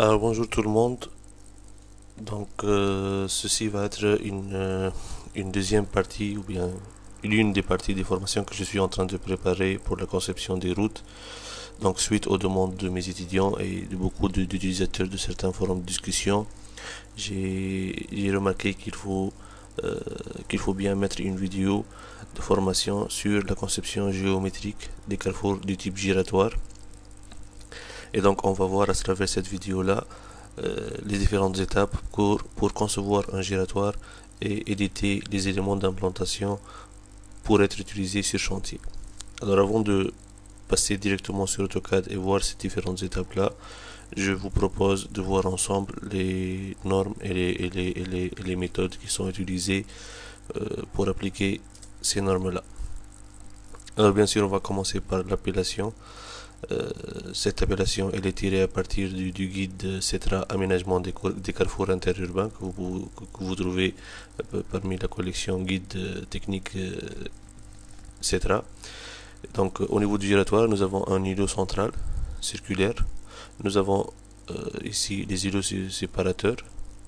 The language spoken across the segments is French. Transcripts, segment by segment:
Alors bonjour tout le monde. Ceci va être une deuxième partie ou bien l'une des parties des formations que je suis en train de préparer pour la conception des routes. Donc suite aux demandes de mes étudiants et de beaucoup d'utilisateurs de certains forums de discussion, j'ai remarqué euh, qu'il faut bien mettre une vidéo de formation sur la conception géométrique des carrefours du type giratoire. Et donc on va voir à travers cette vidéo-là les différentes étapes pour concevoir un giratoire et éditer les éléments d'implantation pour être utilisés sur chantier. Alors avant de passer directement sur AutoCAD et voir ces différentes étapes-là, je vous propose de voir ensemble les normes et les méthodes qui sont utilisées pour appliquer ces normes-là. Alors bien sûr, on va commencer par l'appellation. Cette appellation elle est tirée à partir du guide CETRA Aménagement des carrefours interurbains que vous trouvez parmi la collection guide technique CETRA. Donc au niveau du giratoire, nous avons un îlot central circulaire. Nous avons ici des îlots séparateurs.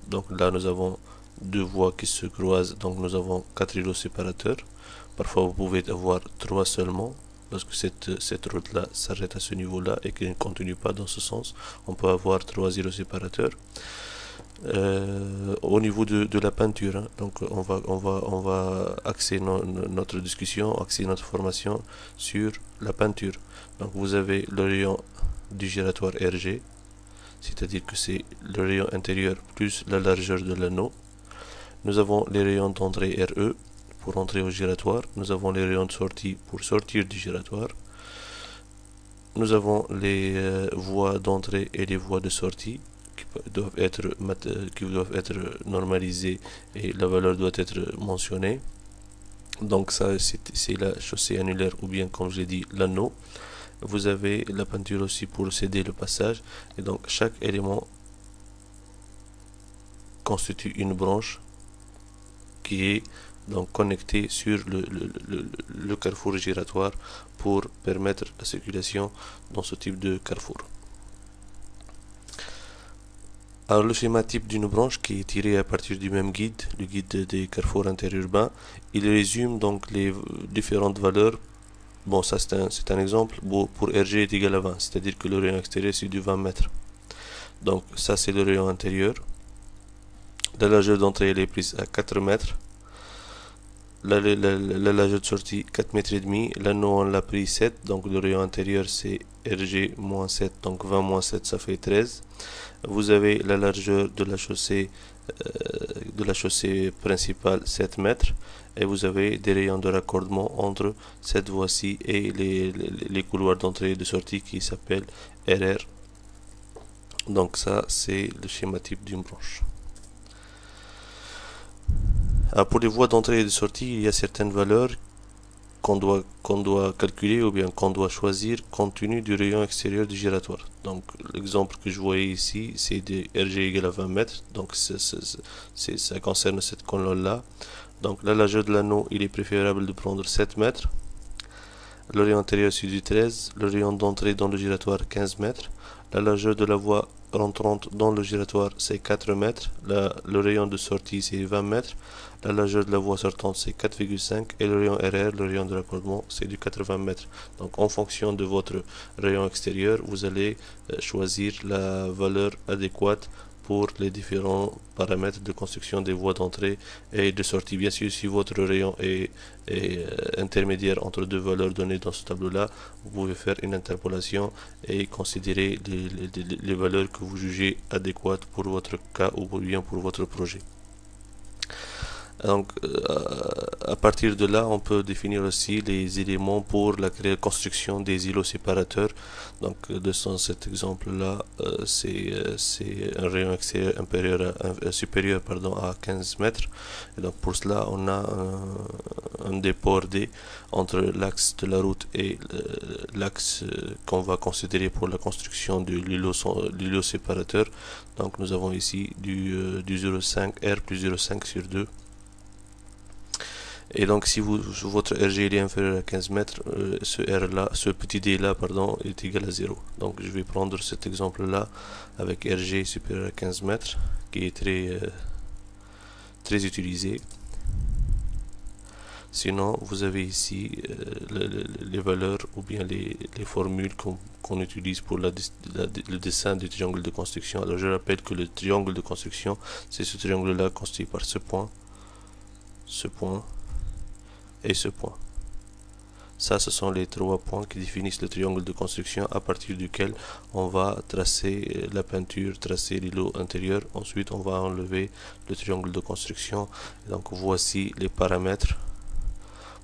Donc là nous avons deux voies qui se croisent, donc nous avons quatre îlots séparateurs. Parfois vous pouvez avoir trois seulement. Lorsque cette route-là s'arrête à ce niveau-là et qu'elle ne continue pas dans ce sens, on peut avoir trois îlots séparateurs. Au niveau de la peinture, hein, donc on va axer notre discussion, axer notre formation sur la peinture. Donc vous avez le rayon du giratoire RG, c'est-à-dire que c'est le rayon intérieur plus la largeur de l'anneau. Nous avons les rayons d'entrée RE pour entrer au giratoire. Nous avons les rayons de sortie pour sortir du giratoire. Nous avons les voies d'entrée et les voies de sortie qui doivent être normalisées et la valeur doit être mentionnée. Donc ça c'est la chaussée annulaire ou bien comme je l'ai dit l'anneau. Vous avez la peinture aussi pour céder le passage et donc chaque élément constitue une branche qui est donc connecté sur le carrefour giratoire pour permettre la circulation dans ce type de carrefour. Alors le schéma type d'une branche qui est tiré à partir du même guide, le guide des carrefours interurbains, il résume donc les différentes valeurs. Bon, ça c'est un exemple. Pour RG est égal à 20, c'est-à-dire que le rayon extérieur c'est du 20 mètres. Donc ça c'est le rayon intérieur. La largeur d'entrée elle est prise à 4 mètres. La largeur de sortie 4 mètres et demi. L'anneau on l'a pris 7, donc le rayon intérieur c'est RG moins 7, donc 20 moins 7 ça fait 13. Vous avez la largeur de la chaussée principale 7 mètres et vous avez des rayons de raccordement entre cette voie-ci et les couloirs d'entrée et de sortie qui s'appellent RR. Donc ça c'est le schéma type d'une branche. Alors pour les voies d'entrée et de sortie, il y a certaines valeurs qu'on doit calculer ou bien qu'on doit choisir compte tenu du rayon extérieur du giratoire. Donc l'exemple que je voyais ici, c'est des RG égale à 20 mètres, donc ça concerne cette colonne-là. Donc la largeur de l'anneau, il est préférable de prendre 7 mètres. Le rayon intérieur c'est du 13, le rayon d'entrée dans le giratoire 15 mètres. La largeur de la voie rentrante dans le giratoire c'est 4 mètres, le rayon de sortie c'est 20 mètres, la largeur de la voie sortante c'est 4,5 et le rayon RR, le rayon de raccordement, c'est du 80 mètres. Donc en fonction de votre rayon extérieur, vous allez choisir la valeur adéquate pour les différents paramètres de construction des voies d'entrée et de sortie. Bien sûr, si votre rayon est intermédiaire entre deux valeurs données dans ce tableau-là, vous pouvez faire une interpolation et considérer les valeurs que vous jugez adéquates pour votre cas ou bien pour votre projet. Donc, à partir de là, on peut définir aussi les éléments pour la construction des îlots séparateurs. Donc, de cet exemple-là, c'est un rayon extérieur supérieur à 15 mètres. Et donc, pour cela, on a un dépôt D entre l'axe de la route et l'axe qu'on va considérer pour la construction de l'îlot séparateur. Donc, nous avons ici du 0,5 R plus 0,5 sur 2. Et donc si votre RG il est inférieur à 15 mètres, ce R là, ce petit D là, pardon, est égal à 0. Donc je vais prendre cet exemple là avec RG supérieur à 15 mètres, qui est très utilisé. Sinon, vous avez ici les valeurs ou bien les formules qu'on utilise pour le dessin du triangle de construction. Alors je rappelle que le triangle de construction, c'est ce triangle-là constitué par ce point et ce point. Ça, ce sont les trois points qui définissent le triangle de construction à partir duquel on va tracer la peinture, tracer l'îlot intérieur. Ensuite, on va enlever le triangle de construction. Donc voici les paramètres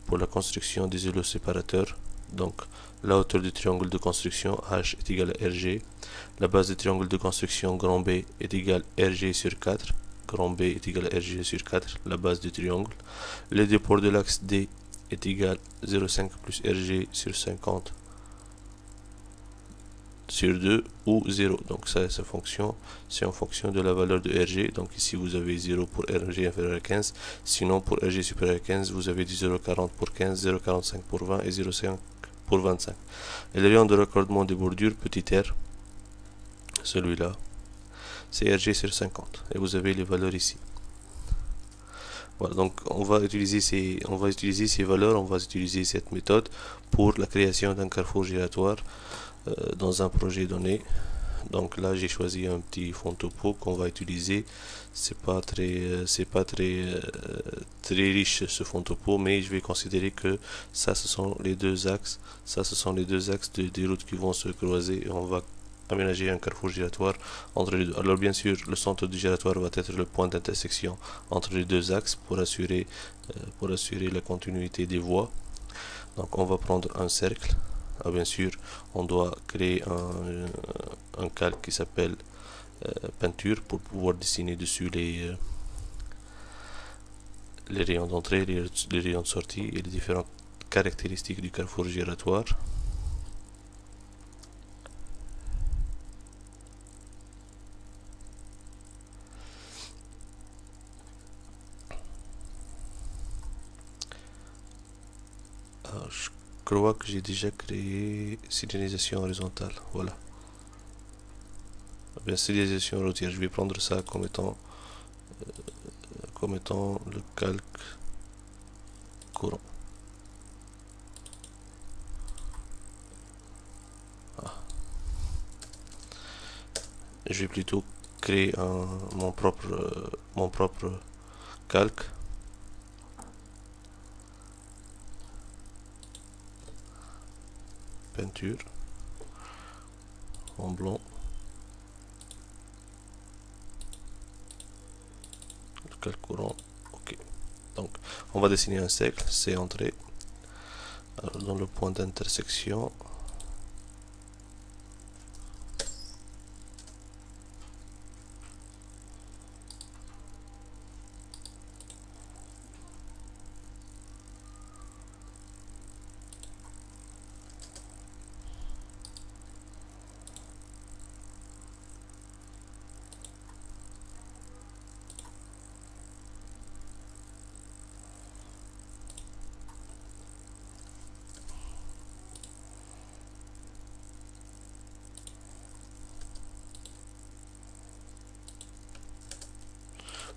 pour la construction des îlots séparateurs. Donc la hauteur du triangle de construction H est égale à RG. La base du triangle de construction grand B est égale à RG sur 4. Grand B est égal à RG sur 4, la base du triangle. Le déport de l'axe D est égal à 0,5 plus RG sur 50 sur 2 ou 0. Donc ça, c'est en fonction de la valeur de RG. Donc ici, vous avez 0 pour RG inférieur à 15. Sinon, pour RG supérieur à 15, vous avez du 0,40 pour 15, 0,45 pour 20 et 0,5 pour 25. Et le rayon de raccordement des bordures, petit r, celui-là, c'est RG sur 50. Et vous avez les valeurs ici. Voilà, donc on va utiliser ces valeurs, on va utiliser cette méthode pour la création d'un carrefour giratoire dans un projet donné. Donc là, j'ai choisi un petit fond topo qu'on va utiliser. C'est pas très riche ce fond topo, mais je vais considérer que ça, ce sont les deux axes. Ça, ce sont les deux axes des routes qui vont se croiser et on va aménager un carrefour giratoire entre les deux. Alors bien sûr, le centre du giratoire va être le point d'intersection entre les deux axes pour assurer la continuité des voies. Donc on va prendre un cercle. Bien sûr, on doit créer un calque qui s'appelle peinture pour pouvoir dessiner dessus les rayons d'entrée, les rayons de sortie et les différentes caractéristiques du carrefour giratoire. Alors, je crois que j'ai déjà créé signalisation horizontale. Voilà. Bien, signalisation routière, je vais prendre ça comme étant le calque courant. Je vais plutôt créer mon propre calque. Peinture en blanc. Le calque courant. Ok. Donc, on va dessiner un cercle. C'est entrée. Alors, dans le point d'intersection.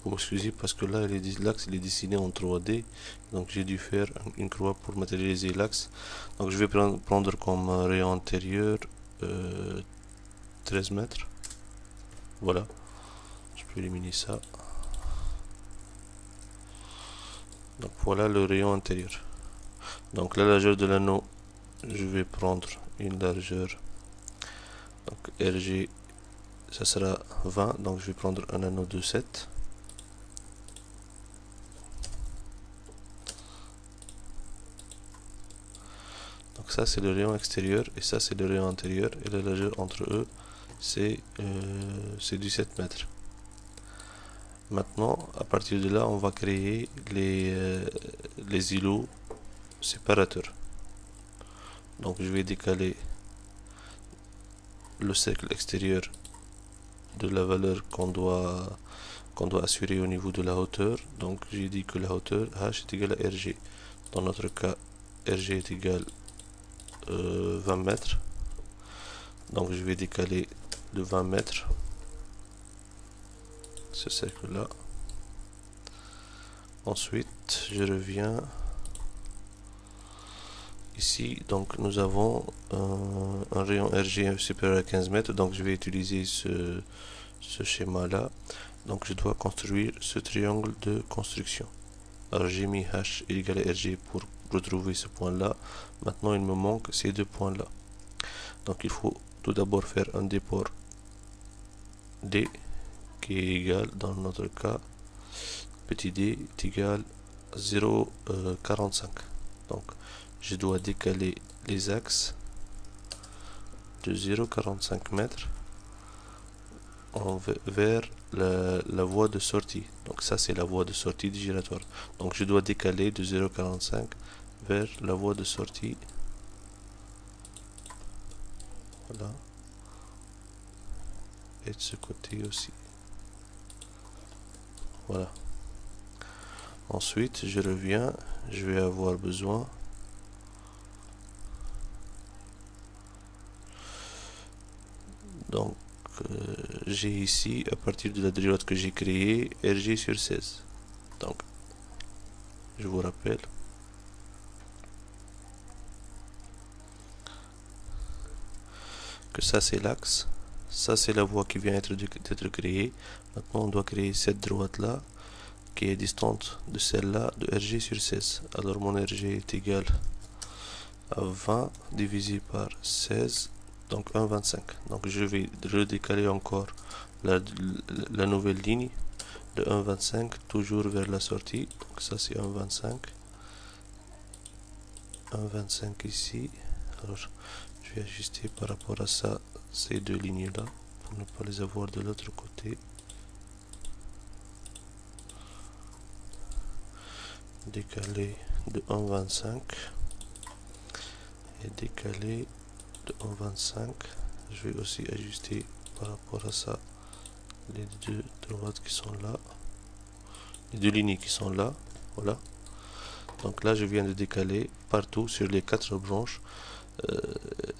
Vous m'excusez parce que là l'axe il est dessiné en 3D, donc j'ai dû faire une croix pour matérialiser l'axe. Donc je vais prendre comme rayon antérieur 13 mètres. Voilà, je peux éliminer ça. Donc voilà le rayon intérieur. Donc la largeur de l'anneau, je vais prendre une largeur, donc RG ça sera 20, donc je vais prendre un anneau de 7. Donc ça c'est le rayon extérieur et ça c'est le rayon intérieur et la largeur entre eux c'est 17 mètres. Maintenant, à partir de là, on va créer les îlots séparateurs. Donc je vais décaler le cercle extérieur de la valeur qu'on doit qu'on doit assurer au niveau de la hauteur. Donc j'ai dit que la hauteur h est égale à rg. Dans notre cas, rg est égal 20 mètres. Donc je vais décaler de 20 mètres ce cercle là. Ensuite je reviens ici, donc nous avons un rayon RG supérieur à 15 mètres, donc je vais utiliser ce schéma là. Donc je dois construire ce triangle de construction. Alors j'ai mis h égale à rg pour retrouver ce point là. Maintenant il me manque ces deux points là. Donc il faut tout d'abord faire un déport d qui est égal, dans notre cas, petit d est égal à 0,45. Donc je dois décaler les axes de 0,45 mètres vers la voie de sortie. Donc ça c'est la voie de sortie du giratoire. Donc je dois décaler de 0,45 vers la voie de sortie. Voilà. Et de ce côté aussi. Voilà. Ensuite je reviens, je vais avoir besoin donc j'ai ici, à partir de la dérive que j'ai créée, RG sur 16. Donc, je vous rappelle que ça c'est l'axe, ça c'est la voie qui vient d'être créée. Maintenant on doit créer cette droite là, qui est distante de celle-là de RG sur 16. Alors mon RG est égal à 20 divisé par 16, donc 1,25. Donc je vais redécaler encore la nouvelle ligne de 1,25 toujours vers la sortie. Donc ça c'est 1,25. 1,25 ici. Alors je vais ajuster par rapport à ça ces deux lignes là pour ne pas les avoir de l'autre côté. Décaler de 1,25 et décaler de 1,25. Je vais aussi ajuster par rapport à ça les deux droites qui sont là, les deux lignes qui sont là. Voilà. Donc là je viens de décaler partout sur les quatre branches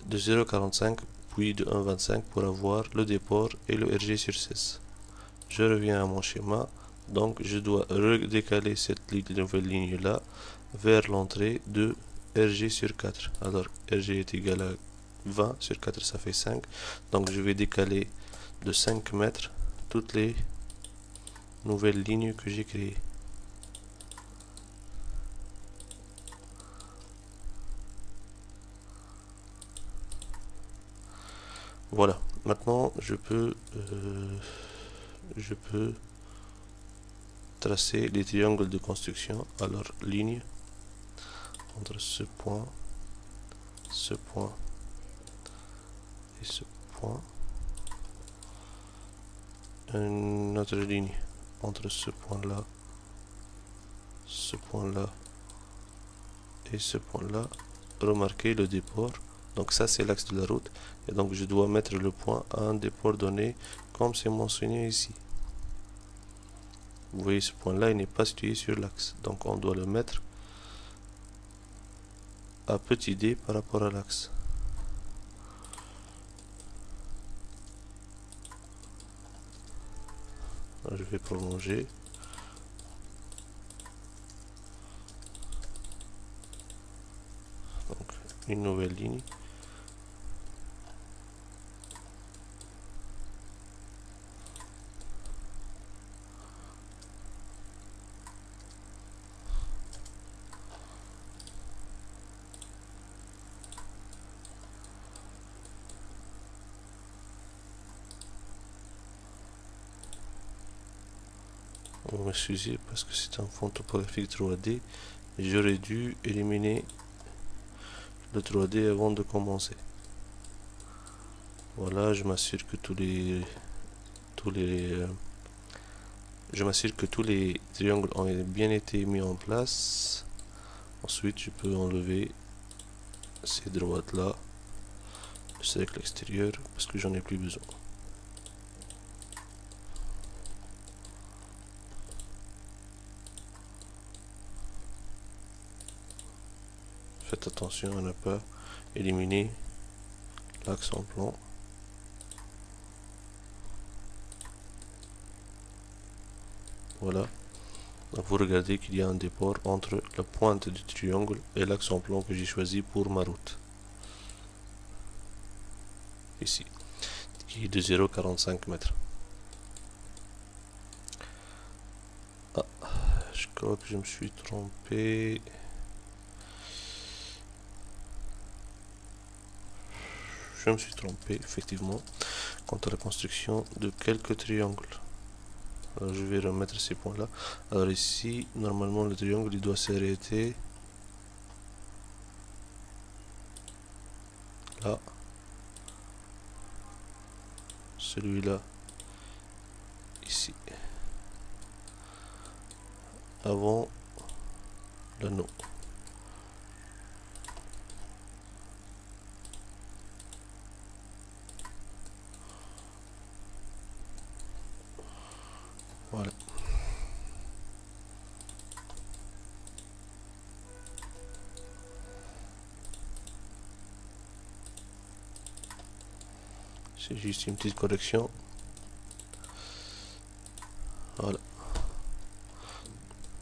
de 0,45 puis de 1,25 pour avoir le déport et le RG sur 16. Je reviens à mon schéma. Donc je dois redécaler cette nouvelle ligne là vers l'entrée de RG sur 4. Alors RG est égal à 20 sur 4, ça fait 5. Donc je vais décaler de 5 mètres toutes les nouvelles lignes que j'ai créées. Voilà, maintenant je peux tracer les triangles de construction. Alors ligne entre ce point et ce point, une autre ligne entre ce point là et ce point là. Remarquez le déport, donc ça c'est l'axe de la route, et donc je dois mettre le point à un déport donné comme c'est mentionné ici. Vous voyez, ce point là il n'est pas situé sur l'axe, donc on doit le mettre à petit d par rapport à l'axe. Je vais prolonger. Donc une nouvelle ligne. Vous m'excusez parce que c'est un fond topographique 3D et j'aurais dû éliminer le 3D avant de commencer. Voilà, je m'assure que tous les triangles ont bien été mis en place. Ensuite, je peux enlever ces droites là, le cercle extérieur, parce que j'en ai plus besoin. faites attention à ne pas éliminer l'axe en plan. Voilà. Donc vous regardez qu'il y a un déport entre la pointe du triangle et l'axe en plan que j'ai choisi pour ma route. Ici. Qui est de 0,45 mètres. Ah, je crois que je me suis trompé. Je me suis trompé, effectivement, quant à la construction de quelques triangles. Alors, je vais remettre ces points-là. Alors ici, normalement, le triangle il doit s'arrêter là. Celui-là, ici. Avant l'anneau. Voilà. C'est juste une petite correction. Voilà.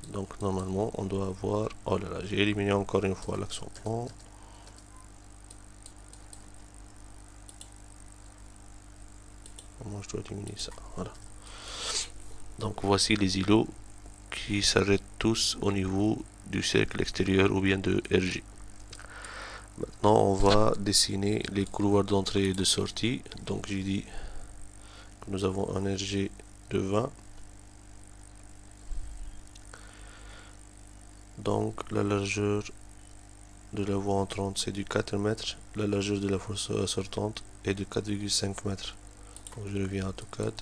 Donc normalement on doit avoir... Oh là là, j'ai éliminé encore une fois l'accent plan. Moi je dois éliminer ça. Voilà. Donc voici les îlots qui s'arrêtent tous au niveau du cercle extérieur ou bien de RG. Maintenant on va dessiner les couloirs d'entrée et de sortie. Donc j'ai dit que nous avons un RG de 20. Donc la largeur de la voie entrante c'est du 4 mètres, la largeur de la voie sortante est de 4,5 mètres. Donc je reviens à AutoCAD.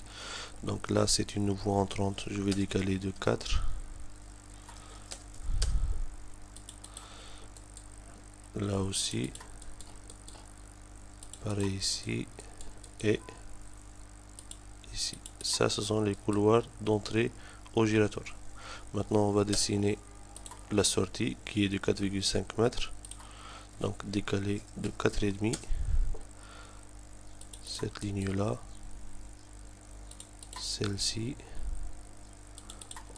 Donc là c'est une voie entrante, je vais décaler de 4. Là aussi, pareil ici et ici. Ça ce sont les couloirs d'entrée au giratoire. Maintenant on va dessiner la sortie qui est de 4,5 mètres. Donc décaler de 4,5 cette ligne là, celle-ci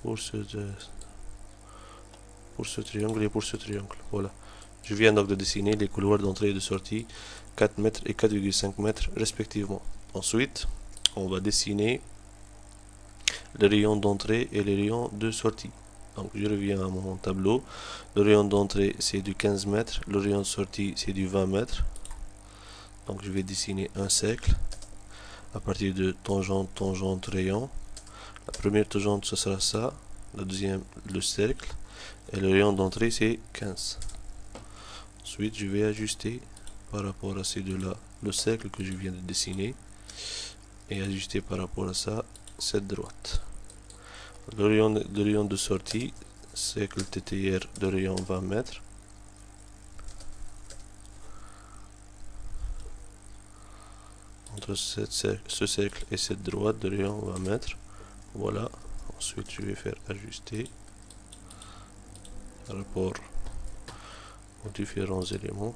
pour ce triangle et pour ce triangle. Voilà, je viens donc de dessiner les couloirs d'entrée et de sortie 4 mètres et 4,5 mètres respectivement. Ensuite on va dessiner les rayons d'entrée et les rayons de sortie. Donc je reviens à mon tableau. Le rayon d'entrée c'est du 15 mètres, le rayon de sortie c'est du 20 mètres. Donc je vais dessiner un cercle à partir de tangente, tangente, rayon. La première tangente ce sera ça, la deuxième le cercle et le rayon d'entrée c'est 15. Ensuite je vais ajuster par rapport à ces deux-là le cercle que je viens de dessiner et ajuster par rapport à ça cette droite. Le rayon de sortie, cercle TTR de rayon 20 mètres. Entre ce cercle et cette droite de rayon 20 mètres. Voilà. Ensuite, je vais faire ajuster par rapport aux différents éléments.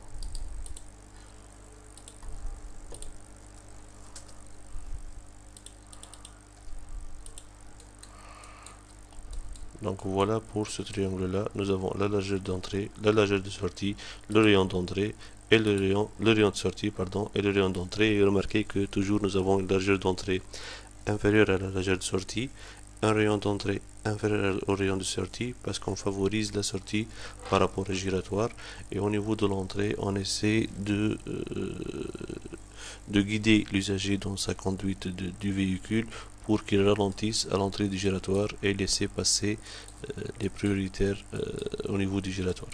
Donc voilà pour ce triangle là, nous avons la largeur d'entrée, la largeur de sortie, le rayon d'entrée et le rayon de sortie pardon, et le rayon d'entrée. Et remarquez que toujours nous avons une largeur d'entrée inférieure à la largeur de sortie, un rayon d'entrée inférieur au rayon de sortie parce qu'on favorise la sortie par rapport au giratoire, et au niveau de l'entrée on essaie de guider l'usager dans sa conduite du véhicule pour qu'il ralentisse à l'entrée du giratoire et laisser passer les prioritaires au niveau du giratoire.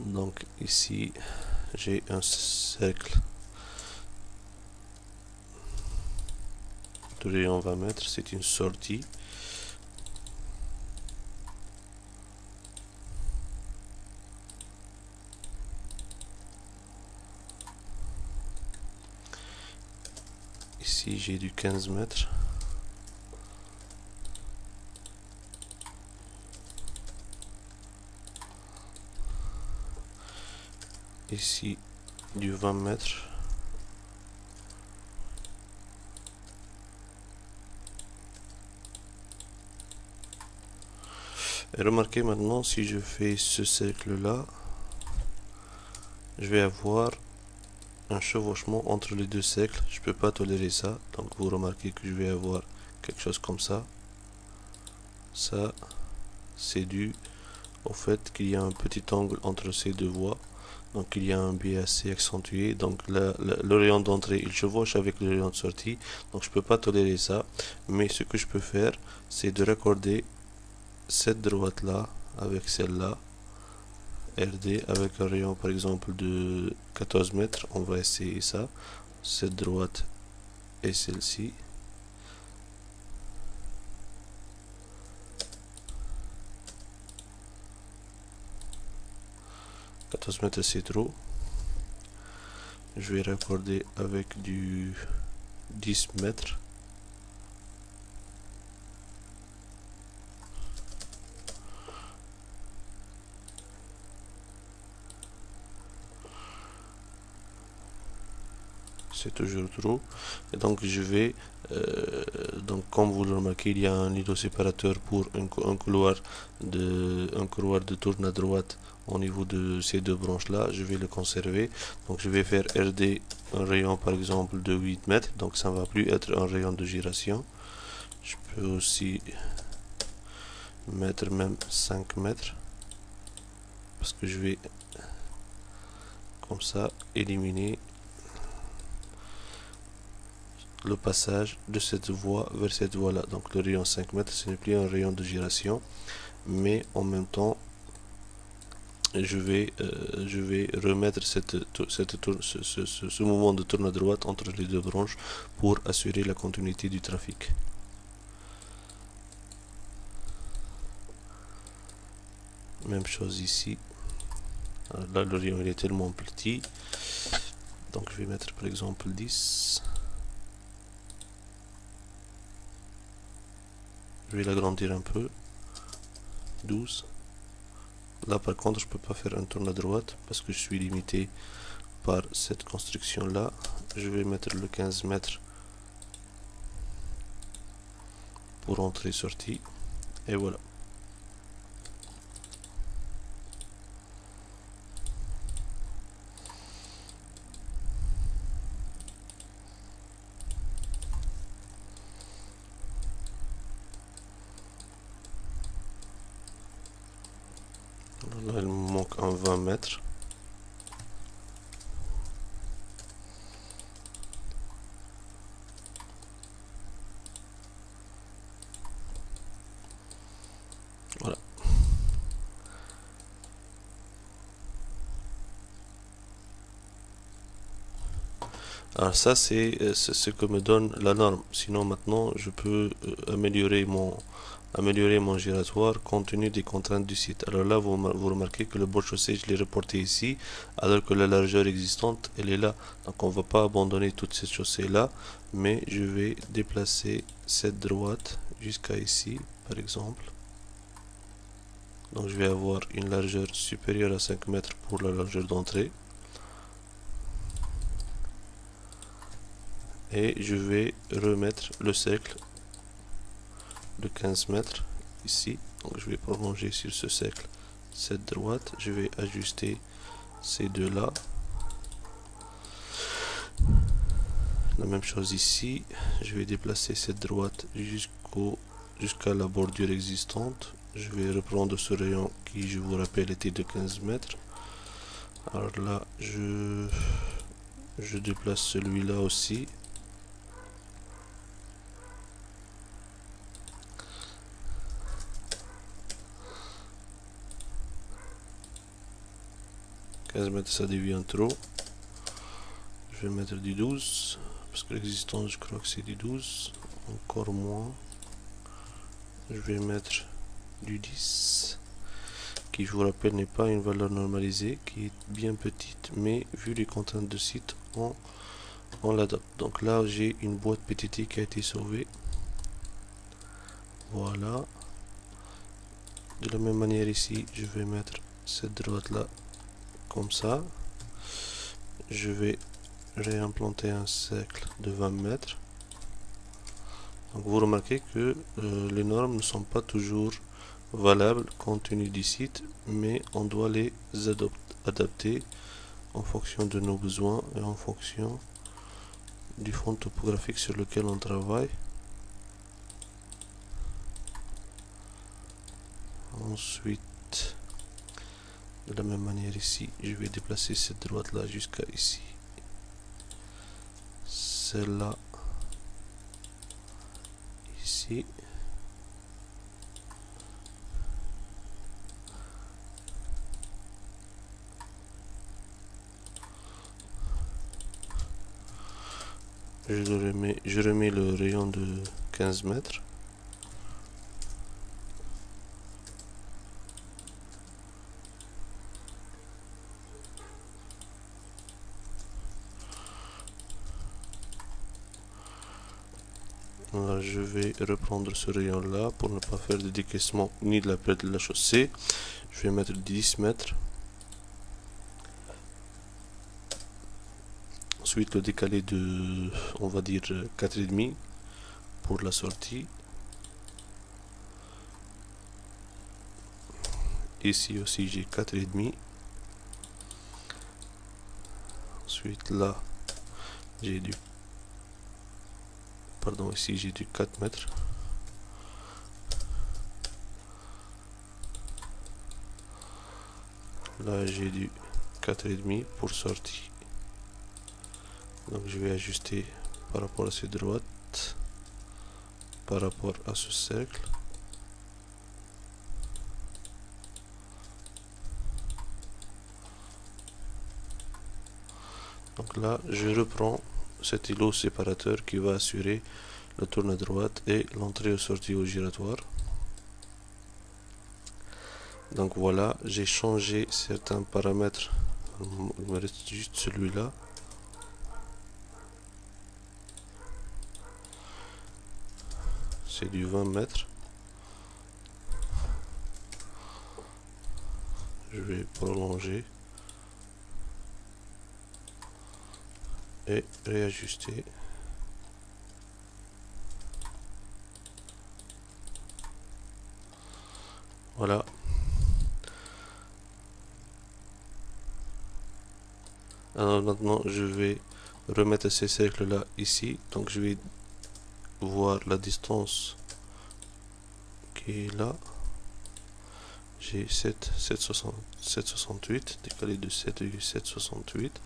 Donc ici j'ai un cercle de rayon 20 mètres, c'est une sortie. Ici j'ai du 15 mètres. ici du 20 mètres. Et remarquez maintenant, si je fais ce cercle là, je vais avoir un chevauchement entre les deux cercles. Je peux pas tolérer ça, donc vous remarquez que je vais avoir quelque chose comme ça. Ça, c'est dû au fait qu'il y a un petit angle entre ces deux voies, donc il y a un biais assez accentué, donc le rayon d'entrée il chevauche avec le rayon de sortie, donc je peux pas tolérer ça. Mais ce que je peux faire, c'est de raccorder cette droite là avec celle-là, RD, avec un rayon par exemple de 14 mètres. On va essayer ça, cette droite et celle-ci. 14 mètres c'est trop. Je vais raccorder avec du 10 mètres. C'est toujours trop. Et donc je vais, donc comme vous le remarquez, il y a un rideau séparateur pour un couloir de tourne à droite au niveau de ces deux branches là. Je vais le conserver, donc je vais faire RD un rayon par exemple de 8 mètres, donc ça ne va plus être un rayon de giration. Je peux aussi mettre même 5 mètres, parce que je vais comme ça éliminer le passage de cette voie vers cette voie là. Donc le rayon 5 mètres, ce n'est plus un rayon de giration, mais en même temps je vais remettre ce mouvement de tourne à droite entre les deux branches pour assurer la continuité du trafic. Même chose ici. Alors là le rayon il est tellement petit, donc je vais mettre par exemple 10. Je vais l'agrandir un peu, 12. Là par contre je peux pas faire un tourne à droite parce que je suis limité par cette construction là. Je vais mettre le 15 mètres pour entrée sortie, et voilà. Là il me manque un 20 mètres. Voilà. Alors ça c'est ce que me donne la norme. Sinon maintenant je peux améliorer mon giratoire compte tenu des contraintes du site. Alors là vous remarquez que le bord chaussée je l'ai reporté ici, alors que la largeur existante elle est là. Donc on ne va pas abandonner toute cette chaussée là, mais je vais déplacer cette droite jusqu'à ici par exemple. Donc je vais avoir une largeur supérieure à 5 mètres pour la largeur d'entrée. Et je vais remettre le cercle de 15 mètres ici. Donc je vais prolonger sur ce cercle cette droite. Je vais ajuster ces deux là. La même chose ici. Je vais déplacer cette droite jusqu'à la bordure existante. Je vais reprendre ce rayon qui, je vous rappelle, était de 15 mètres. Alors là, je déplace celui-là aussi. mètres ça devient trop. Je vais mettre du 12 parce que l'existence je crois que c'est du 12, encore moins. Je vais mettre du 10 qui, je vous rappelle, n'est pas une valeur normalisée, qui est bien petite, mais vu les contraintes de site on l'adapte. Donc là j'ai une boîte PTT qui a été sauvée. Voilà. De la même manière ici je vais mettre cette droite là comme ça. Je vais réimplanter un cercle de 20 mètres. Donc vous remarquez que les normes ne sont pas toujours valables compte tenu du site, mais on doit les adapter en fonction de nos besoins et en fonction du fond topographique sur lequel on travaille. Ensuite, de la même manière ici, je vais déplacer cette droite là jusqu'à ici, celle-là ici. Je remets le rayon de 15 mètres. Là, je vais reprendre ce rayon là pour ne pas faire de décaissement ni de la perte de la chaussée. Je vais mettre 10 mètres. Ensuite le décaler de, on va dire 4,5 pour la sortie. Ici aussi j'ai 4,5. Ensuite là j'ai du, pardon, ici j'ai du 4 mètres. Là j'ai du 4,5 pour sortie. Donc je vais ajuster par rapport à cette droite, par rapport à ce cercle. Donc là je reprends cet îlot séparateur qui va assurer la tourne à droite et l'entrée ou sortie au giratoire. Donc voilà, j'ai changé certains paramètres, il me reste juste celui-là. C'est du 20 mètres. Je vais prolonger et réajuster. Voilà. Alors maintenant je vais remettre ces cercles là ici. Donc je vais voir la distance qui est là. J'ai 7,68 décalé de 7,768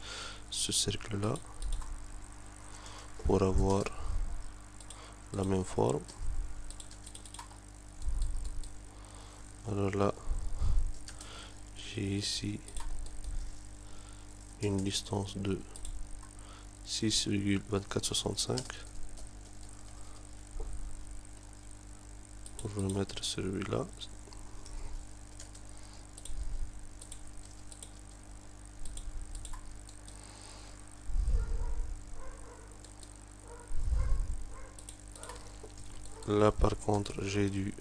ce cercle là pour avoir la même forme. Alors là j'ai ici une distance de 6,2465 pour remettre celui-là. Là par contre j'ai du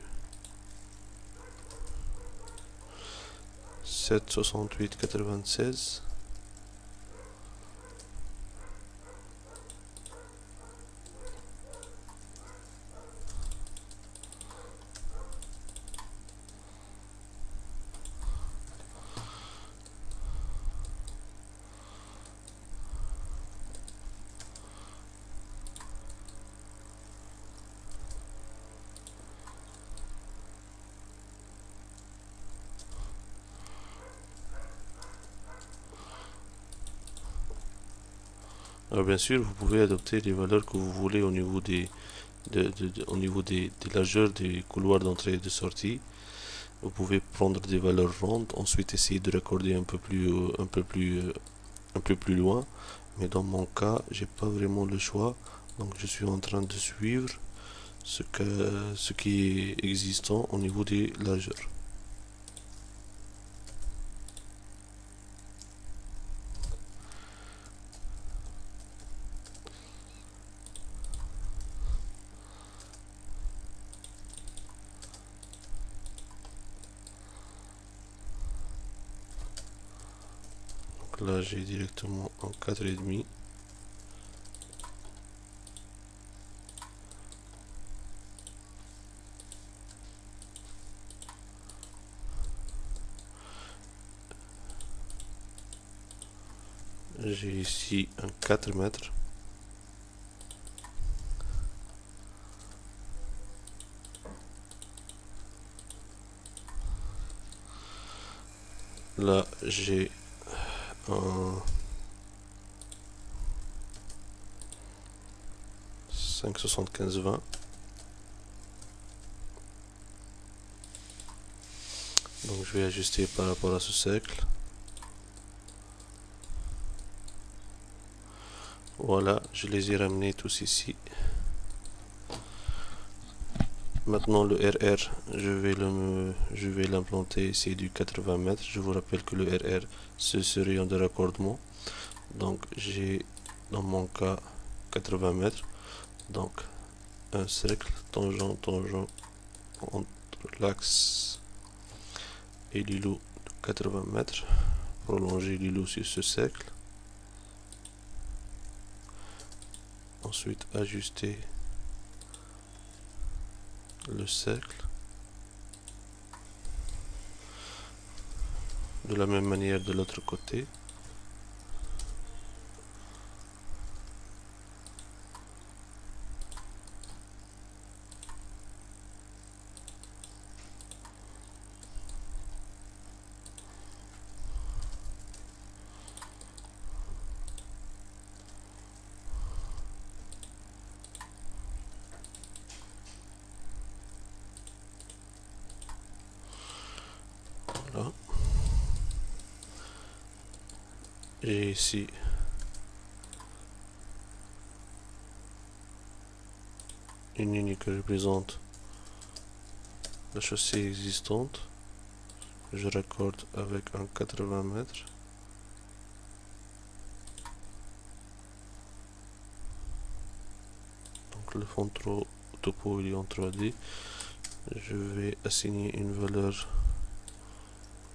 7,6896. Alors bien sûr, vous pouvez adopter les valeurs que vous voulez au niveau des largeurs des couloirs d'entrée et de sortie. Vous pouvez prendre des valeurs rondes, ensuite essayer de raccorder un peu plus loin. Mais dans mon cas, j'ai pas vraiment le choix, donc je suis en train de suivre ce qui est existant au niveau des largeurs. Là, j'ai directement un 4,5. J'ai ici un 4 mètres. Là, j'ai un 5,75-20. Donc je vais ajuster par rapport à ce cercle. Voilà, je les ai ramenés tous ici. Maintenant le RR, je vais l'implanter, c'est du 80 mètres. Je vous rappelle que le RR, c'est ce rayon de raccordement. Donc j'ai dans mon cas 80 mètres. Donc un cercle tangent entre l'axe et l'îlot de 80 mètres. Prolonger l'îlot sur ce cercle. Ensuite ajuster le cercle. De la même manière de l'autre côté. Voilà. J'ai ici une ligne qui représente la chaussée existante. Je raccorde avec un 80 mètres. Donc le fond topo il est en 3D. Je vais assigner une valeur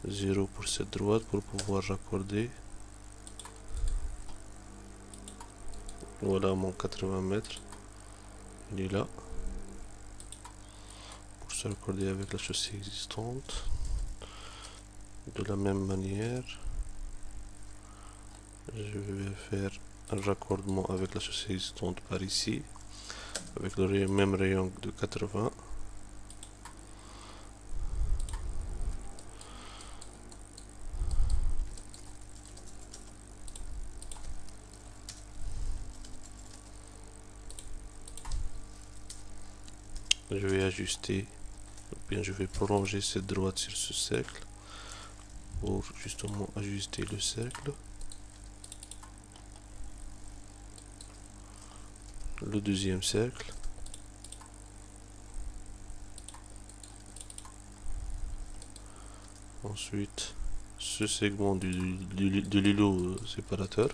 0 pour cette droite pour pouvoir raccorder. Voilà mon 80 mètres. Il est là. Pour se raccorder avec la chaussée existante. De la même manière, je vais faire un raccordement avec la chaussée existante par ici. Avec le même rayon de 80. Je vais ajuster, ou bien je vais prolonger cette droite sur ce cercle pour justement ajuster le cercle. Le deuxième cercle. Ensuite, ce segment de l'îlot séparateur.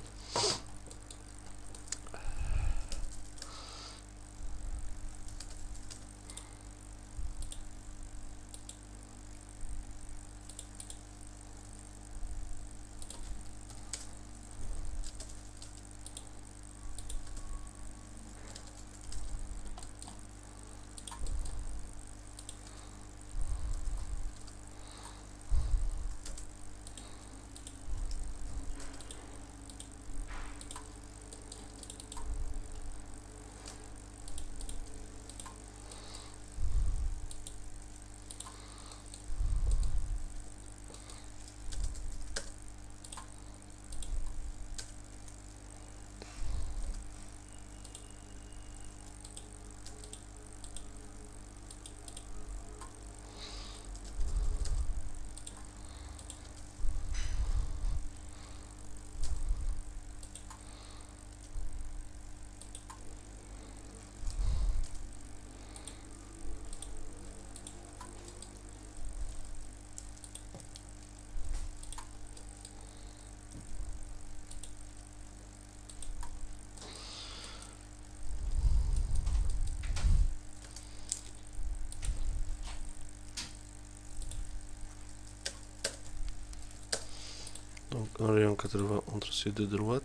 un rayon 80 entre ces deux droites.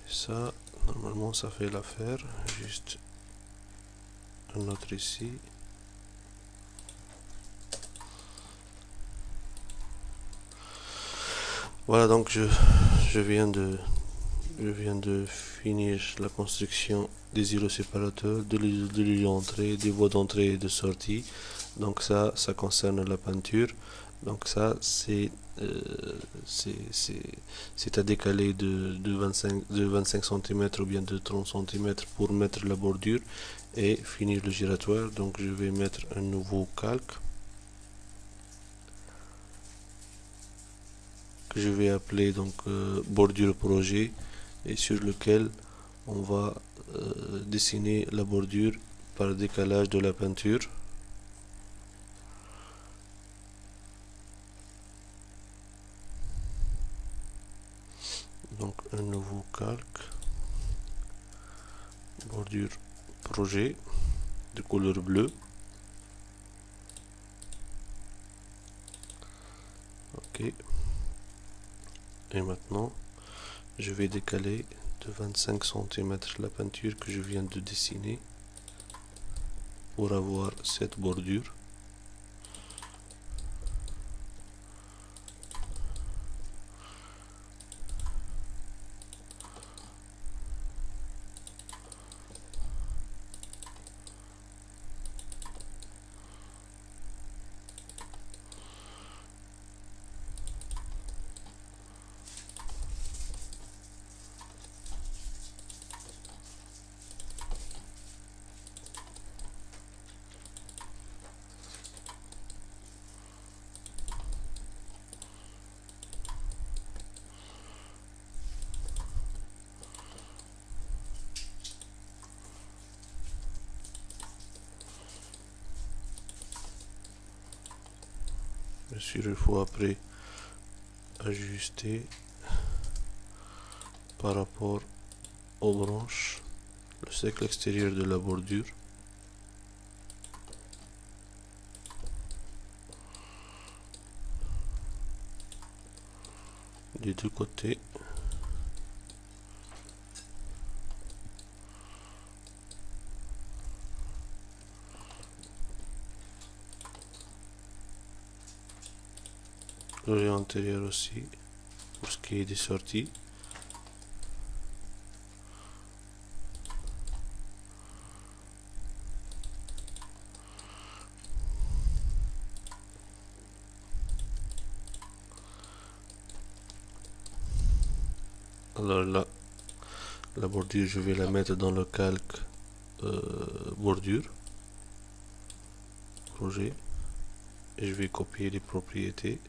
Et ça, normalement, ça fait l'affaire. Juste un autre ici. Voilà, donc je viens de finir la construction des îlots séparateurs, de l'îlot d'entrée, des voies d'entrée et de sortie. Donc ça concerne la peinture. Donc ça, c'est à décaler de 25 cm ou bien de 30 cm pour mettre la bordure et finir le giratoire. Donc je vais mettre un nouveau calque que je vais appeler donc bordure projet et sur lequel on va dessiner la bordure par décalage de la peinture. Donc un nouveau calque, bordure projet de couleur bleue. Ok. Et maintenant, je vais décaler de 25 cm la peinture que je viens de dessiner pour avoir cette bordure. Bien sûr, il faut après ajuster par rapport aux branches le cercle extérieur de la bordure. Des deux côtés. Le rayon antérieur aussi, pour ce qui est des sorties. Alors là, la bordure, je vais la mettre dans le calque bordure, projet, et je vais copier les propriétés.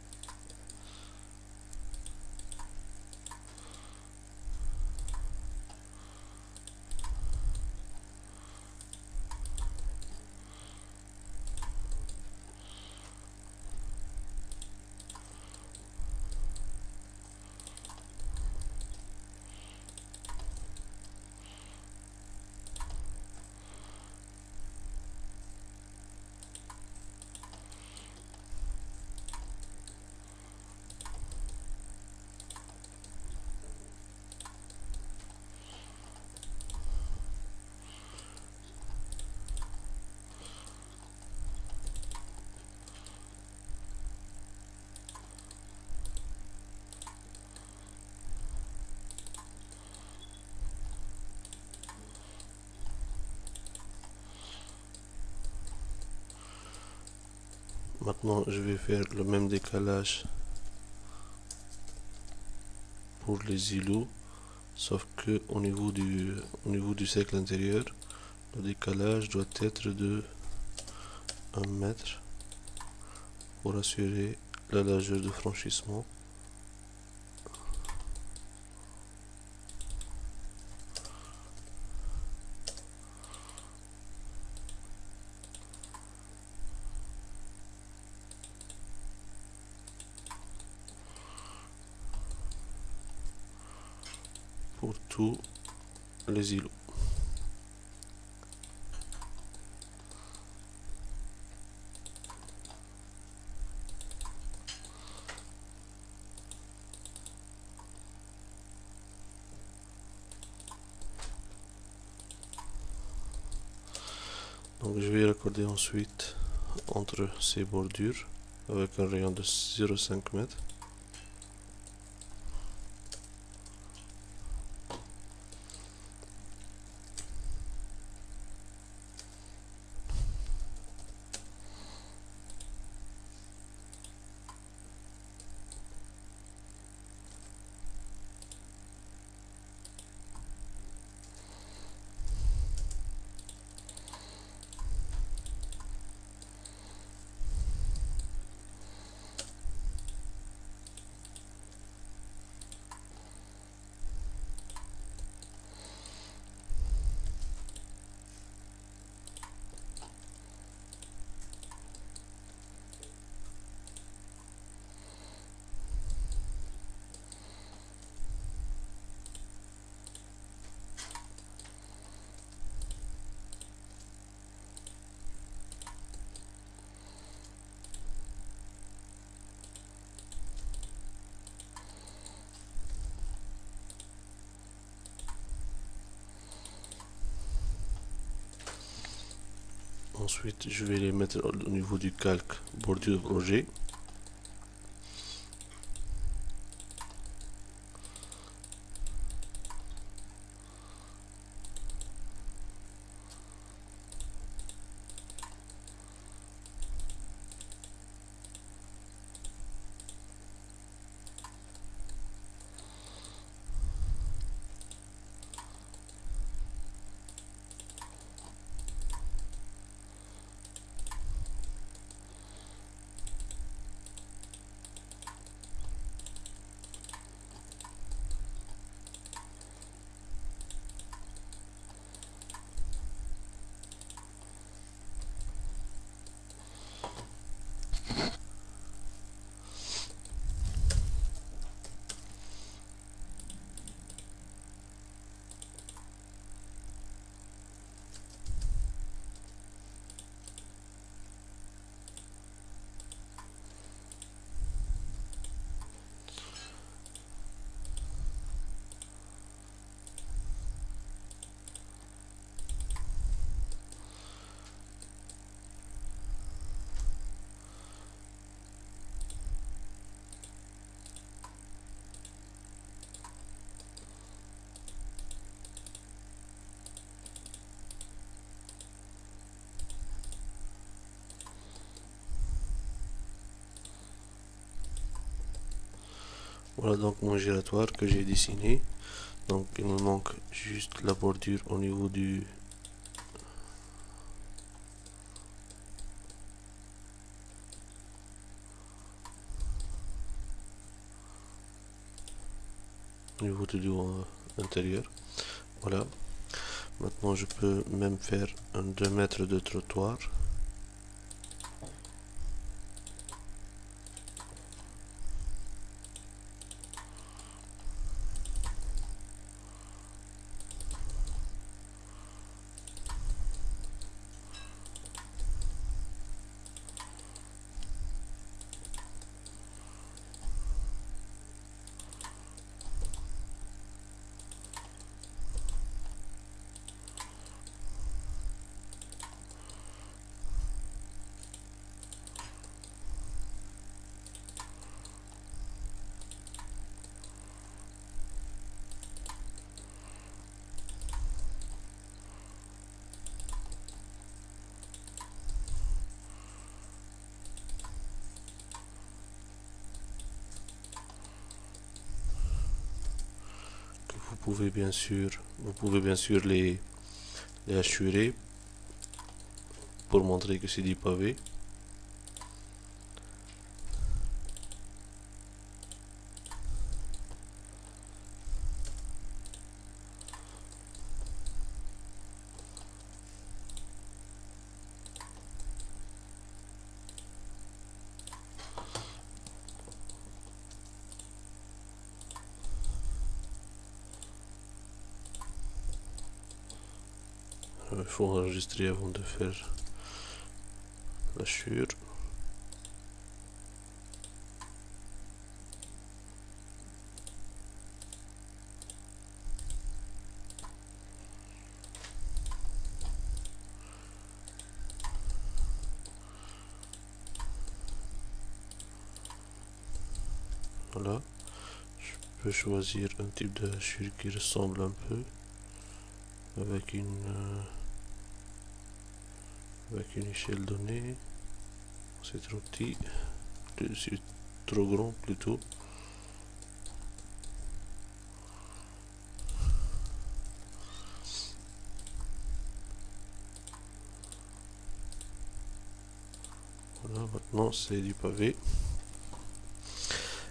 Maintenant, je vais faire le même décalage pour les îlots, sauf que au niveau du cercle intérieur, le décalage doit être de 1 mètre pour assurer la largeur de franchissement. Pour tous les îlots. Donc je vais raccorder ensuite entre ces bordures avec un rayon de 0,5 m. Ensuite, je vais les mettre au niveau du calque bordure projet. Voilà donc mon giratoire que j'ai dessiné. Donc il me manque juste la bordure au niveau du dos intérieur. Voilà. Maintenant je peux même faire un 2 mètres de trottoir. Vous pouvez bien sûr les hachurer pour montrer que c'est du pavé. Il faut enregistrer avant de faire la chure. Voilà. Je peux choisir un type de hachure qui ressemble un peu avec une échelle donnée. C'est trop petit, c'est trop grand plutôt. Voilà, maintenant c'est du pavé.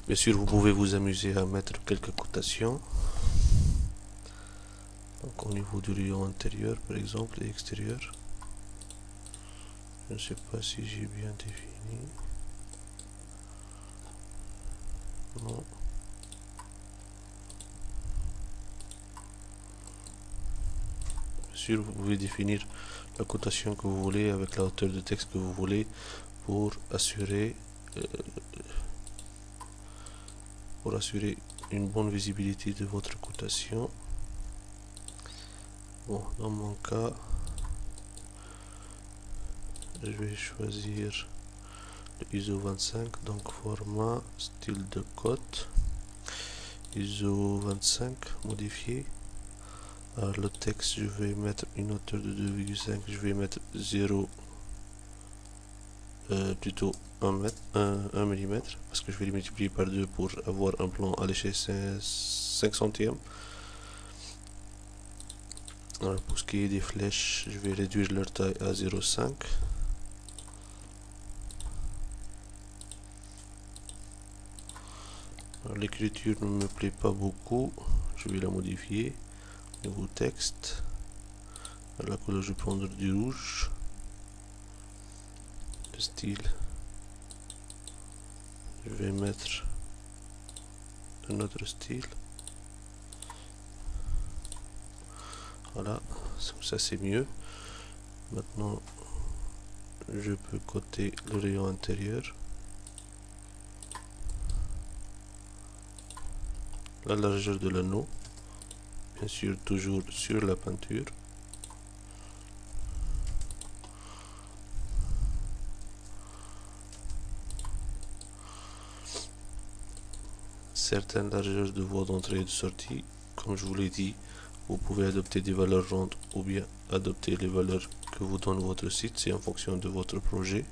Bien sûr, vous pouvez vous amuser à mettre quelques cotations. Donc au niveau du rayon intérieur par exemple et extérieur. Je ne sais pas si j'ai bien défini. Non. Bien sûr, vous pouvez définir la cotation que vous voulez avec la hauteur de texte que vous voulez pour assurer une bonne visibilité de votre cotation. Bon, dans mon cas, je vais choisir le ISO 25, donc format, style de cote, ISO 25, modifié. Alors le texte, je vais mettre une hauteur de 2,5, je vais mettre 0, plutôt 1 mm, parce que je vais les multiplier par 2 pour avoir un plan à l'échelle 5 centièmes. Alors pour ce qui est des flèches, je vais réduire leur taille à 0,5. L'écriture ne me plaît pas beaucoup, je vais la modifier. Nouveau texte, à la couleur je vais prendre du rouge. Le style, je vais mettre un autre style. Voilà, ça c'est mieux. Maintenant, je peux coter le rayon intérieur. La largeur de l'anneau, bien sûr toujours sur la peinture. Certaines largeurs de voies d'entrée et de sortie, comme je vous l'ai dit, vous pouvez adopter des valeurs rondes ou bien adopter les valeurs que vous donne votre site, c'est en fonction de votre projet.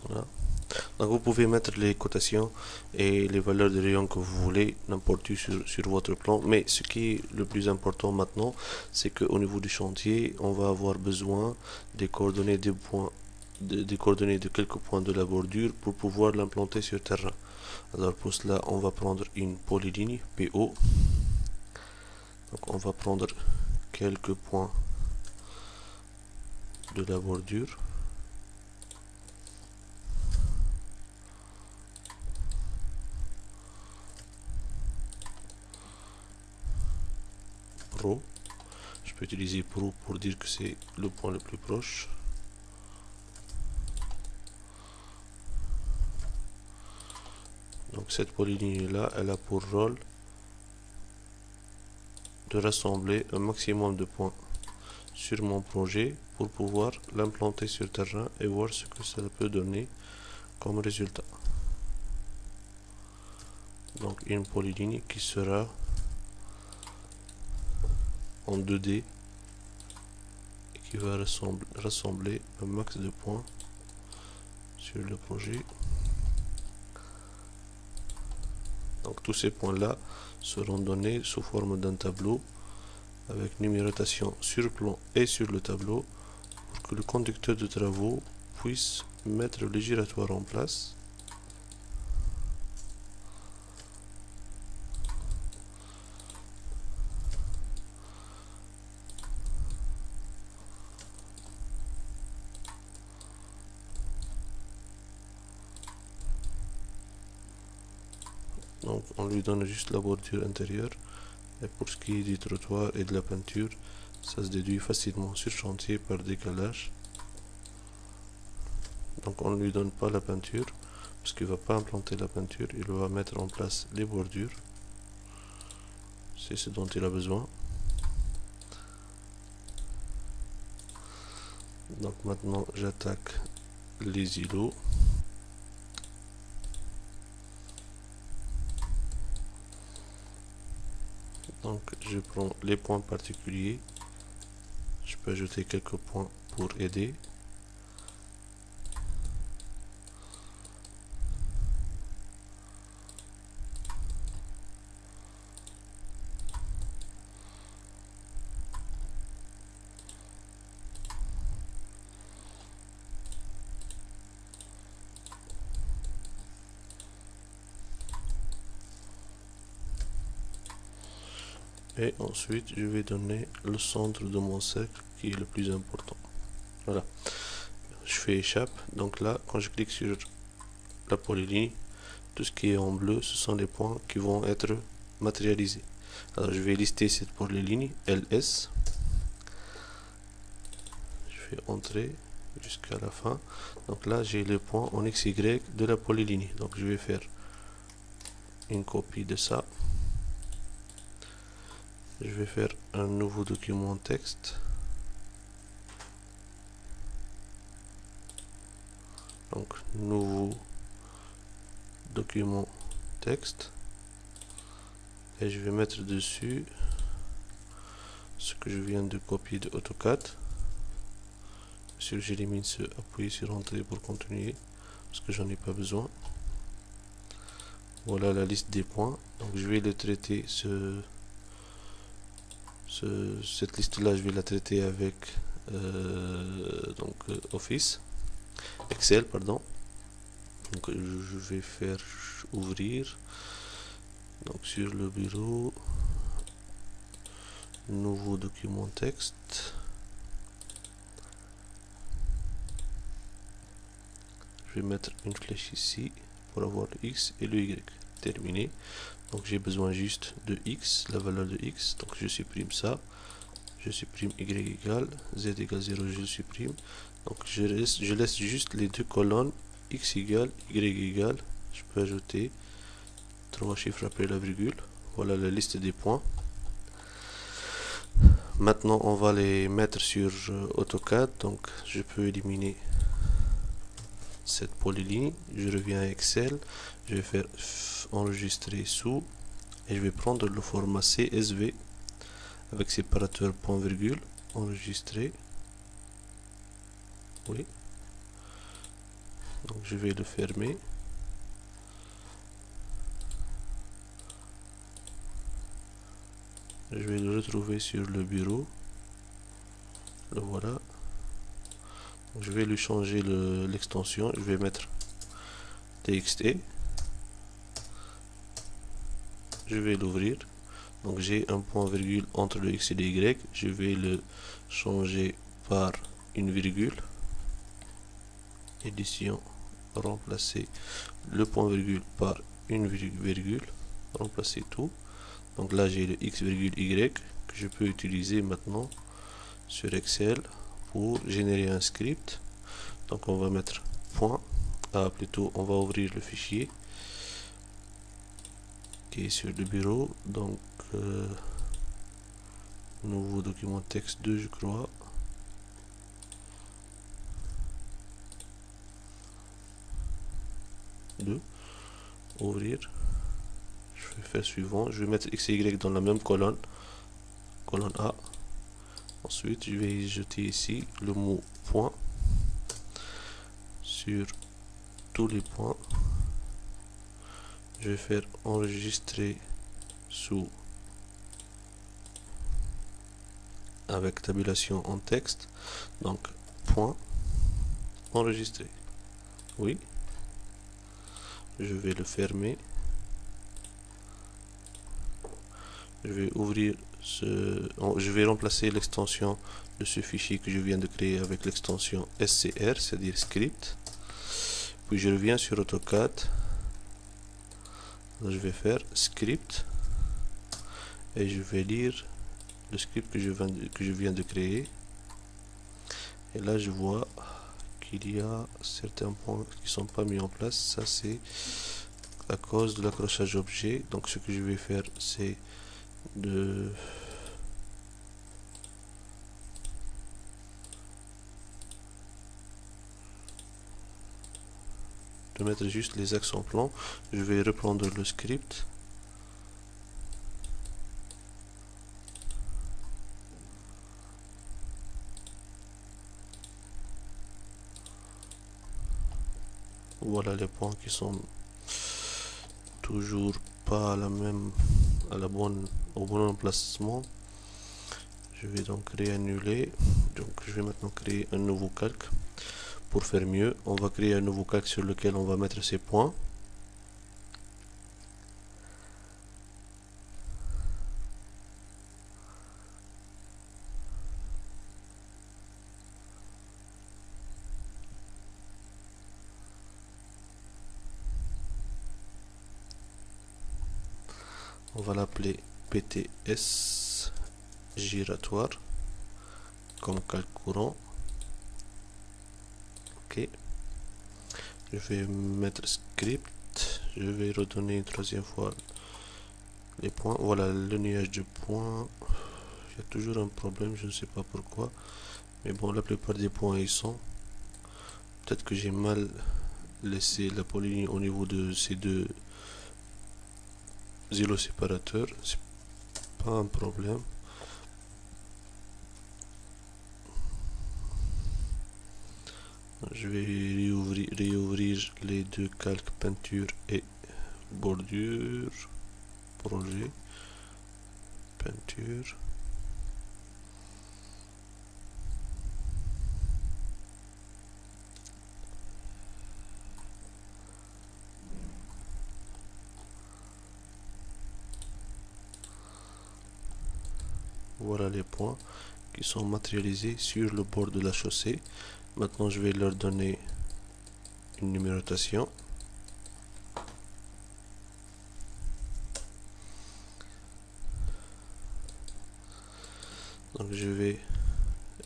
Voilà. Donc vous pouvez mettre les cotations et les valeurs de rayon que vous voulez n'importe où sur votre plan, mais ce qui est le plus important maintenant, c'est qu'au niveau du chantier, on va avoir besoin des coordonnées des points, des coordonnées de quelques points de la bordure pour pouvoir l'implanter sur terrain. Alors pour cela, on va prendre une polyligne PO. Donc on va prendre quelques points de la bordure. Pro. Je peux utiliser Pro pour dire que c'est le point le plus proche. Donc cette polyligne là, elle a pour rôle de rassembler un maximum de points sur mon projet pour pouvoir l'implanter sur terrain et voir ce que ça peut donner comme résultat. Donc une polyligne qui sera en 2D et qui va rassembler un max de points sur le projet. Donc tous ces points là seront donnés sous forme d'un tableau avec numérotation sur le plan et sur le tableau pour que le conducteur de travaux puisse mettre le giratoire en place. Donc on lui donne juste la bordure intérieure Et pour ce qui est du trottoir et de la peinture, ça se déduit facilement sur chantier par décalage. Donc on ne lui donne pas la peinture, parce qu'il ne va pas implanter la peinture, il va mettre en place les bordures. C'est ce dont il a besoin. Donc maintenant j'attaque les îlots. Donc je prends les points particuliers. Je peux ajouter quelques points pour aider. Et ensuite, je vais donner le centre de mon cercle qui est le plus important. Voilà. Je fais échappe. Donc là, quand je clique sur la polyligne, tout ce qui est en bleu, ce sont les points qui vont être matérialisés. Alors je vais lister cette polyligne LS. Je fais entrer jusqu'à la fin. Donc là, j'ai le point en XY de la polyligne. Donc je vais faire une copie de ça. Je vais faire un nouveau document texte. Donc nouveau document texte. Et je vais mettre dessus ce que je viens de copier de AutoCAD. Si j'élimine ce, appuyer sur Entrée pour continuer, parce que j'en ai pas besoin. Voilà la liste des points. Donc je vais le traiter, cette liste là je vais la traiter avec Office Excel, pardon. Donc je vais faire ouvrir, donc sur le bureau, nouveau document texte. Je vais mettre une flèche ici pour avoir le X et le Y. Terminé. Donc j'ai besoin juste de X, la valeur de X. Donc je supprime ça. Je supprime Y égale, Z égale 0, je supprime. Donc je laisse juste les deux colonnes X égale, Y égale. Je peux ajouter 3 chiffres après la virgule. Voilà la liste des points. Maintenant on va les mettre sur AutoCAD. Donc je peux éliminer cette polyligne. Je reviens à Excel. Je vais faire enregistrer sous. Et je vais prendre le format CSV avec séparateur point virgule. Enregistrer. Oui. Donc je vais le fermer. Je vais le retrouver sur le bureau. Le voilà. Donc je vais lui changer l'extension. Je vais mettre TXT. Je vais l'ouvrir. Donc j'ai un point virgule entre le X et le Y. Je vais le changer par une virgule. Édition, remplacer le point virgule par une virgule. Remplacer tout. Donc là j'ai le X virgule Y que je peux utiliser maintenant sur Excel pour générer un script. Donc on va mettre point. Plutôt on va ouvrir le fichier qui est sur le bureau. Donc nouveau document texte 2 je crois. Ouvrir. Je vais faire suivant. Je vais mettre X et Y dans la même colonne. Colonne A. Ensuite, je vais jeter ici le mot point sur tous les points. Je vais faire enregistrer sous avec tabulation en texte. Donc, point enregistrer. Oui. Je vais le fermer. Je vais ouvrir je vais remplacer l'extension de ce fichier que je viens de créer avec l'extension SCR, c'est-à-dire script. Puis je reviens sur AutoCAD. Je vais faire script et je vais lire le script que je viens de créer. Et là, je vois qu'il y a certains points qui ne sont pas mis en place. Ça, c'est à cause de l'accrochage objet. Donc, ce que je vais faire, c'est de mettre juste les axes en plan. Je vais reprendre le script. Voilà les points qui sont toujours pas à au bon emplacement. Je vais donc réannuler. Donc je vais maintenant créer un nouveau calque. Pour faire mieux, on va créer un nouveau calque sur lequel on va mettre ces points. On va l'appeler PTS giratoire comme calque courant. Ok. Je vais mettre script. Je vais redonner une troisième fois les points. Voilà le nuage de points. Il y a toujours un problème, je ne sais pas pourquoi. Mais bon, la plupart des points ils sont. Peut-être que j'ai mal laissé la polyligne au niveau de ces deux îlots séparateurs. C'est pas un problème. Je vais réouvrir les deux calques peinture et bordure. Projet. Peinture. Voilà les points qui sont matérialisés sur le bord de la chaussée. Maintenant, je vais leur donner une numérotation. Donc, je vais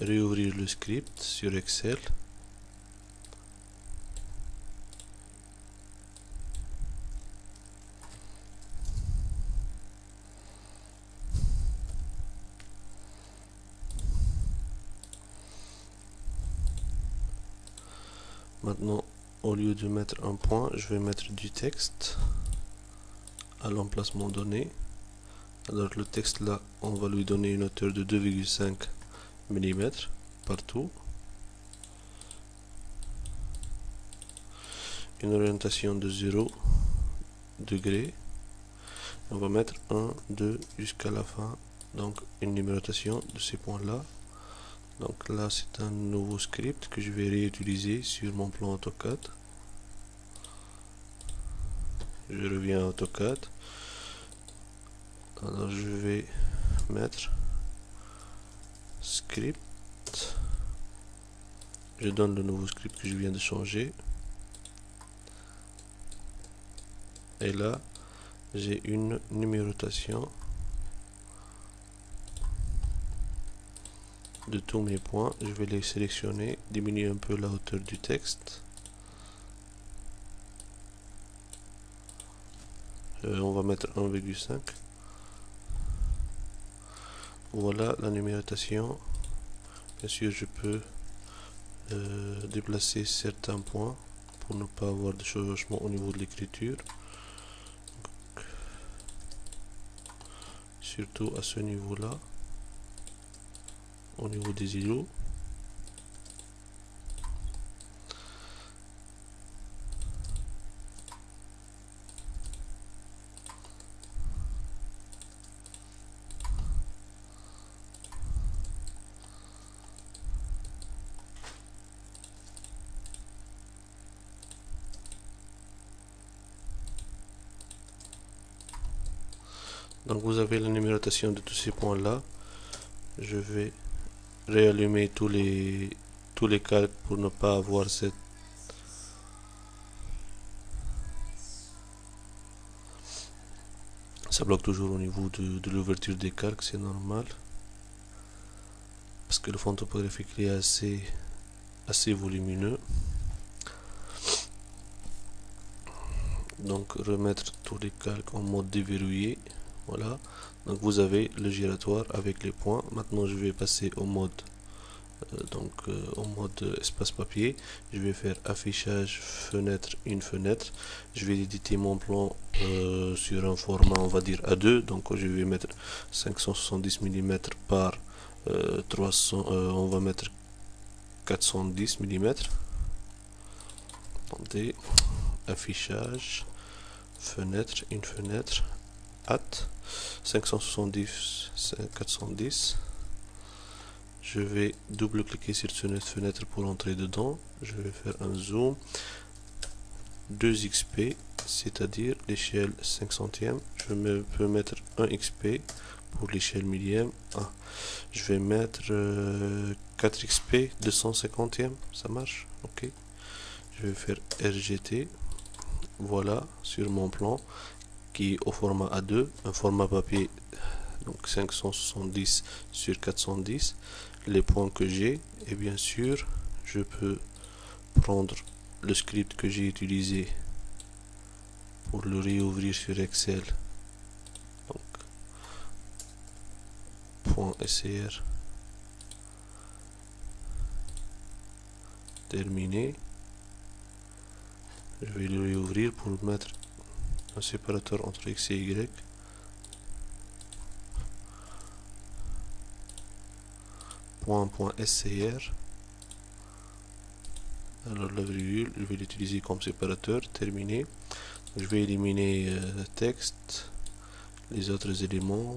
réouvrir le script sur Excel. Maintenant, au lieu de mettre un point, je vais mettre du texte à l'emplacement donné. Alors le texte là, on va lui donner une hauteur de 2,5 mm partout. Une orientation de 0 degré. On va mettre 1, 2 jusqu'à la fin. Donc une numérotation de ces points là. Donc là, c'est un nouveau script que je vais réutiliser sur mon plan AutoCAD. Je reviens à AutoCAD. Alors je vais mettre script. Je donne le nouveau script que je viens de changer. Et là, j'ai une numérotation de tous mes points. Je vais les sélectionner, diminuer un peu la hauteur du texte. On va mettre 1,5. Voilà la numérotation. Bien sûr, je peux déplacer certains points pour ne pas avoir de chevauchement au niveau de l'écriture. Surtout à ce niveau-là, au niveau des îlots. Donc vous avez la numérotation de tous ces points là. Je vais réallumer tous les calques pour ne pas avoir Ça bloque toujours au niveau de l'ouverture des calques, c'est normal. Parce que le fond topographique est assez volumineux. Donc remettre tous les calques en mode déverrouillé. Voilà. Donc vous avez le giratoire avec les points. Maintenant je vais passer au mode au mode espace papier. Je vais faire affichage fenêtre, une fenêtre. Je vais éditer mon plan sur un format on va dire A2. Donc je vais mettre 570 mm par 300, on va mettre 410 mm. Attendez, affichage fenêtre, une fenêtre, at 570 410. Je vais double-cliquer sur cette fenêtre pour entrer dedans. Je vais faire un zoom 2xp, c'est-à-dire l'échelle 5 centièmes. Je peux mettre 1 xp pour l'échelle millième. Ah, je vais mettre 4 xp 250e, ça marche, ok. Je vais faire rgt. Voilà, sur mon plan qui est au format A2, un format papier, donc 570 sur 410, les points que j'ai, et bien sûr, je peux prendre le script que j'ai utilisé pour le réouvrir sur Excel, donc .scr, terminé. Je vais le réouvrir pour mettre un séparateur entre X et Y. .scr. Alors la virgule, je vais l'utiliser comme séparateur. Terminé. Je vais éliminer le texte, les autres éléments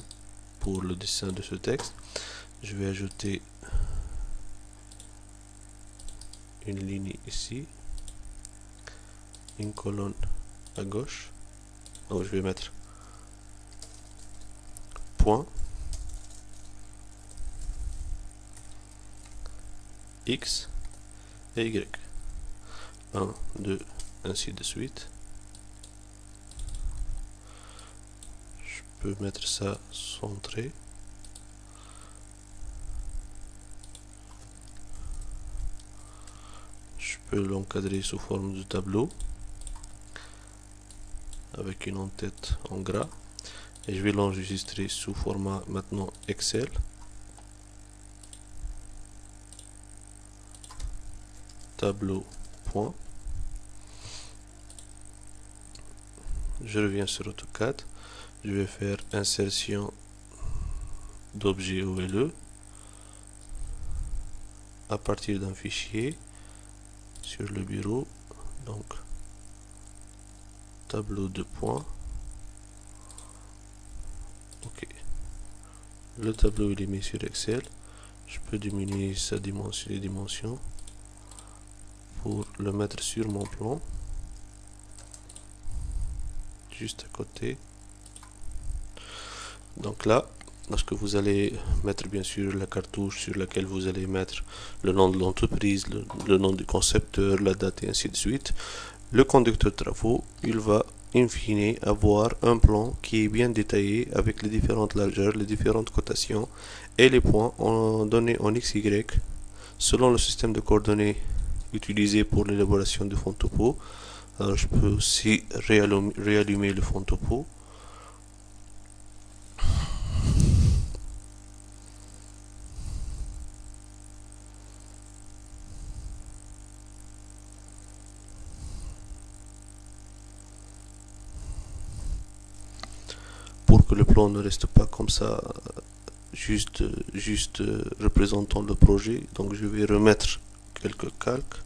pour le dessin de ce texte. Je vais ajouter une ligne ici, une colonne à gauche. Donc je vais mettre point X et Y. 1, 2, ainsi de suite. Je peux mettre ça centré. Je peux l'encadrer sous forme de tableau avec une en-tête en gras. Et je vais l'enregistrer sous format maintenant Excel. Tableau point. Je reviens sur AutoCAD. Je vais faire insertion d'objet OLE à partir d'un fichier sur le bureau. Donc tableau de points. Ok. Le tableau il est mis sur Excel. Je peux diminuer sa dimension, les dimensions pour le mettre sur mon plan. Juste à côté. Donc là, lorsque vous allez mettre bien sûr la cartouche sur laquelle vous allez mettre le nom de l'entreprise, le nom du concepteur, la date et ainsi de suite, le conducteur de travaux, il va in fine avoir un plan qui est bien détaillé avec les différentes largeurs, les différentes cotations et les points donnés en XY selon le système de coordonnées utilisé pour l'élaboration du fond topo. Alors je peux aussi réallumer le fond topo. Pour que le plan ne reste pas comme ça, juste représentant le projet, donc je vais remettre quelques calques.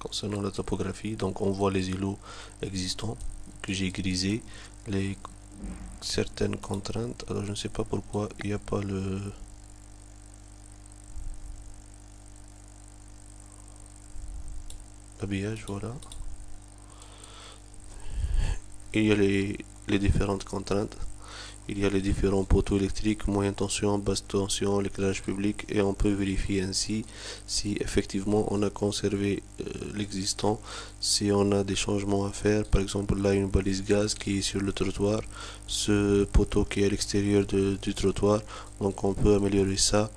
Concernant la topographie, donc on voit les îlots existants que j'ai grisés, certaines contraintes. Alors je ne sais pas pourquoi il n'y a pas l'habillage, voilà. Il y a les différentes contraintes il y a les différents poteaux électriques, moyenne tension, basse tension, l'éclairage public, et on peut vérifier ainsi si effectivement on a conservé l'existant, si on a des changements à faire. Par exemple, là, une balise gaz qui est sur le trottoir, ce poteau qui est à l'extérieur du trottoir, donc on peut améliorer ça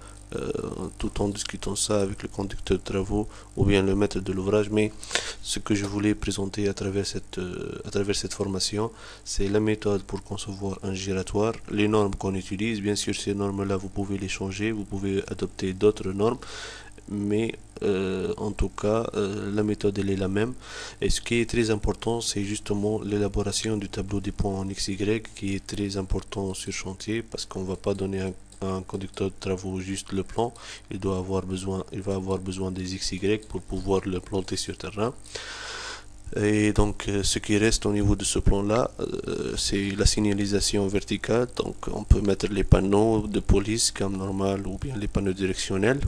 tout en discutant ça avec le conducteur de travaux ou bien le maître de l'ouvrage. Mais ce que je voulais présenter à travers cette formation, c'est la méthode pour concevoir un giratoire, les normes qu'on utilise. Bien sûr, ces normes-là, vous pouvez les changer, vous pouvez adopter d'autres normes, mais en tout cas, la méthode elle est la même. Et ce qui est très important, c'est justement l'élaboration du tableau des points en XY, qui est très important sur chantier, parce qu'on va pas donner un conducteur de travaux juste le plan, il va avoir besoin des XY pour pouvoir le planter sur terrain. Et donc, ce qui reste au niveau de ce plan-là, c'est la signalisation verticale. Donc, on peut mettre les panneaux de police comme normal ou bien les panneaux directionnels.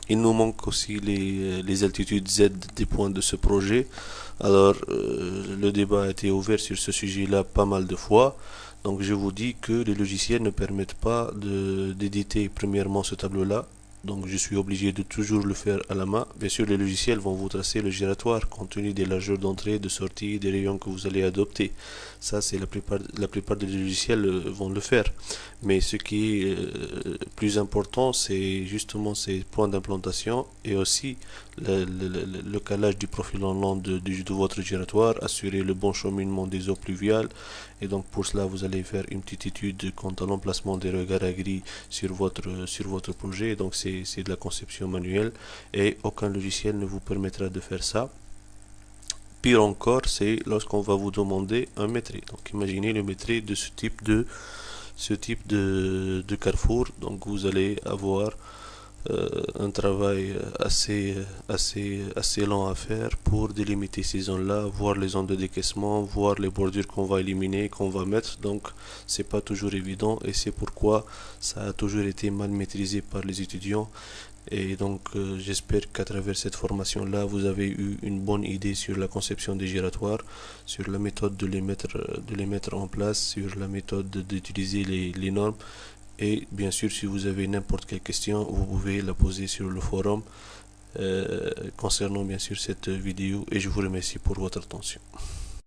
Il nous manque aussi les altitudes Z des points de ce projet. Alors, le débat a été ouvert sur ce sujet-là pas mal de fois. Donc, je vous dis que les logiciels ne permettent pas d'éditer premièrement ce tableau-là. Donc, je suis obligé de toujours le faire à la main. Bien sûr, les logiciels vont vous tracer le giratoire compte tenu des largeurs d'entrée, de sortie, des rayons que vous allez adopter. Ça, c'est la plupart des logiciels vont le faire. Mais ce qui est plus important, c'est justement ces points d'implantation et aussi le calage du profil en long de votre giratoire, assurer le bon cheminement des eaux pluviales. Et donc pour cela, vous allez faire une petite étude quant à l'emplacement des regards à gris sur votre projet. Donc c'est de la conception manuelle et aucun logiciel ne vous permettra de faire ça. Pire encore, c'est lorsqu'on va vous demander un métré. Donc imaginez le métré de ce type de carrefour. Donc vous allez avoir un travail assez lent à faire pour délimiter ces zones-là, voir les zones de décaissement, voir les bordures qu'on va éliminer, qu'on va mettre. Donc c'est pas toujours évident et c'est pourquoi ça a toujours été mal maîtrisé par les étudiants. Et donc j'espère qu'à travers cette formation-là, vous avez eu une bonne idée sur la conception des giratoires, sur la méthode de les mettre en place, sur la méthode d'utiliser les normes. Et bien sûr, si vous avez n'importe quelle question, vous pouvez la poser sur le forum concernant bien sûr cette vidéo. Et je vous remercie pour votre attention.